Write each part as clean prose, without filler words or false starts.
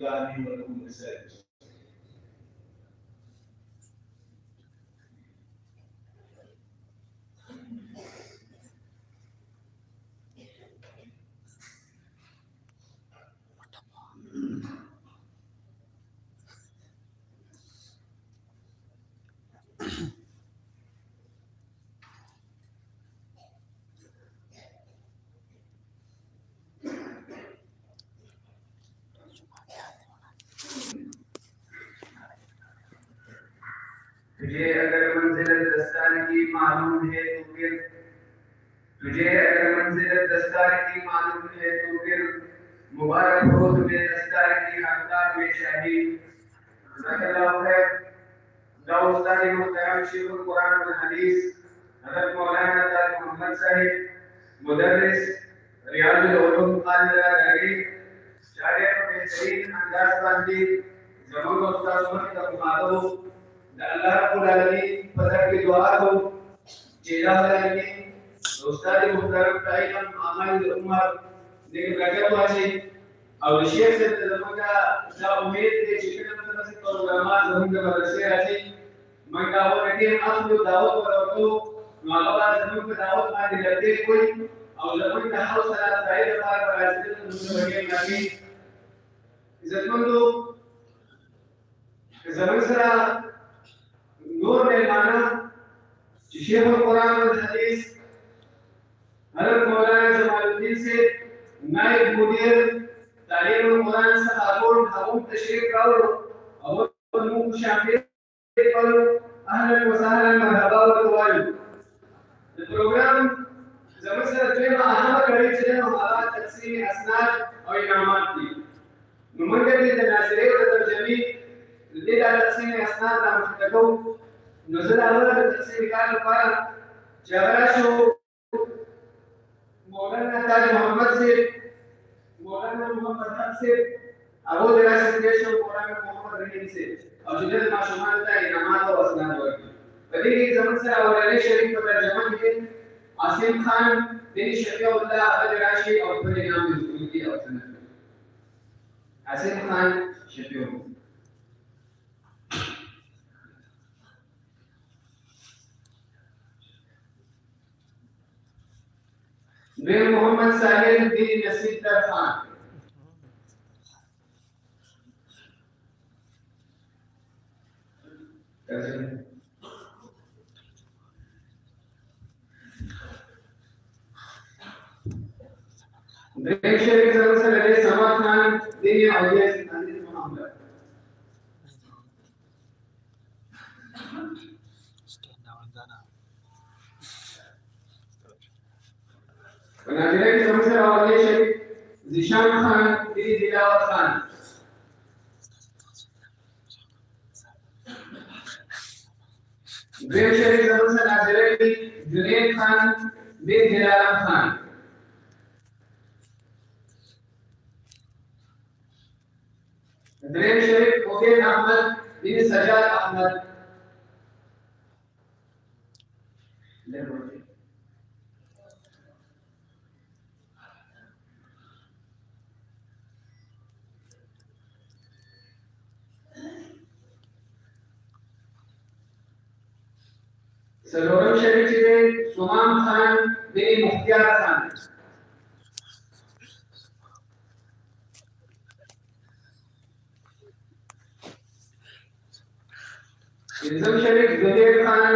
يعني ولكم مساجد. तुझे अगर मंजिल दस्तार की मालूम है तो फिर तुझे अगर मंजिल दस्तार की मालूम है तो फिर मुबारक हो तुम्हें दस्तार की हकदार में शाही जज़ाकल्लाहु खैर। दाऊद उस्ताद मुहतरम शेखुल कुरान वल हदीस हज़रत मौलाना तारिक मोहम्मद साहिब मुदर्रिस रियाजुल उलूम कालरागी शायर बेहतरीन अंदाज बांधी जमान उस्ताद सुमत का मुखातब अल्लाह रब्बुल आलमीन फजर की दुआ हो जेला आलमीन उस्ताद मुहतरम ताइम आमल उमर लेकिन गजब वाजी और शेख से तजमका दा उम्मीद के चिकन मतलब से प्रोग्राम जरूर के मदरसे राजी मैं दावत रखे आप जो दावत पर तो मालवा जरूर के दावत मा दिलते कोई और जरूर का हौसला जाहिर पर राजी तो लगे नामी इज्जतमंदो जरूर सरा नूर मेहमाना शेखुल कुरान वल हदीस हज़रत मौलाना जमालुद्दीन से नायब मुदीर तालीम कुरान से हारून हारून तशरीफ लाओ और मुंह शामिल पर अहलन व सहलन मरहबा व तवालु प्रोग्राम जब से तकरीबन अहम कड़ी चले हमारा तकसीम असनाद और इनामात की नमंदर के नाज़िरे और तर्जमी ले तकसीम असनाद नाम तको नजर आला तकसीम निकाल पर जबरा शो मौलाना ताज मोहम्मद से मौलाना मोहम्मद हक से अबू दराज देश और मौलाना मोहम्मद रहीम से और जुदल माशूमान का इनामात और असनाद वर्गी बदी की जमन से अवले शरीफ का तर्जुमा के आसिम खान बिन शफीउल्लाह अल-राशी और फिर नाम की और सनद आसिम खान शफीउल्लाह मेर मोहम्मद साहिल बिन नसीर खान ब्रेक शरीफ से लगे समा खान बिन अवैस अजीज मोहम्मद नाज़िरे की समझ से अवैस शरीफ जिशान खान बिन दिलावर खान ब्रेक शरीफ से नाज़िरे की जुनैद खान बिन दिलावर खान ब्रेक शरीफ मुफीद अहमद बिन सजाद अहमद सलोरम शरीफ से सुमान खान बिन मुख्तियार खान इल्ज़म शरीफ जुबैर खान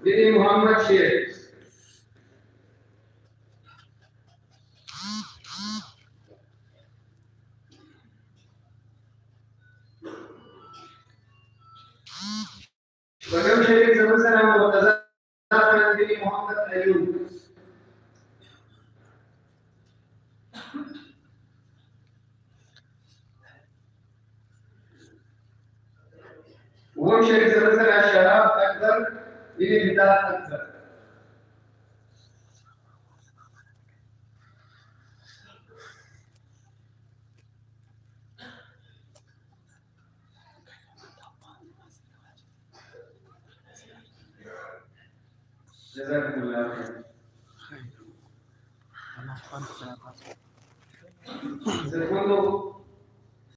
बिन मोहम्मद शेख बगम शरीफ जमसरा मुर्तजा खान बिन मोहम्मद अयूब वो शरीफ जमसरा शराब अकबर बिन बिदात अकबर जज़ाकल्लाह खैर।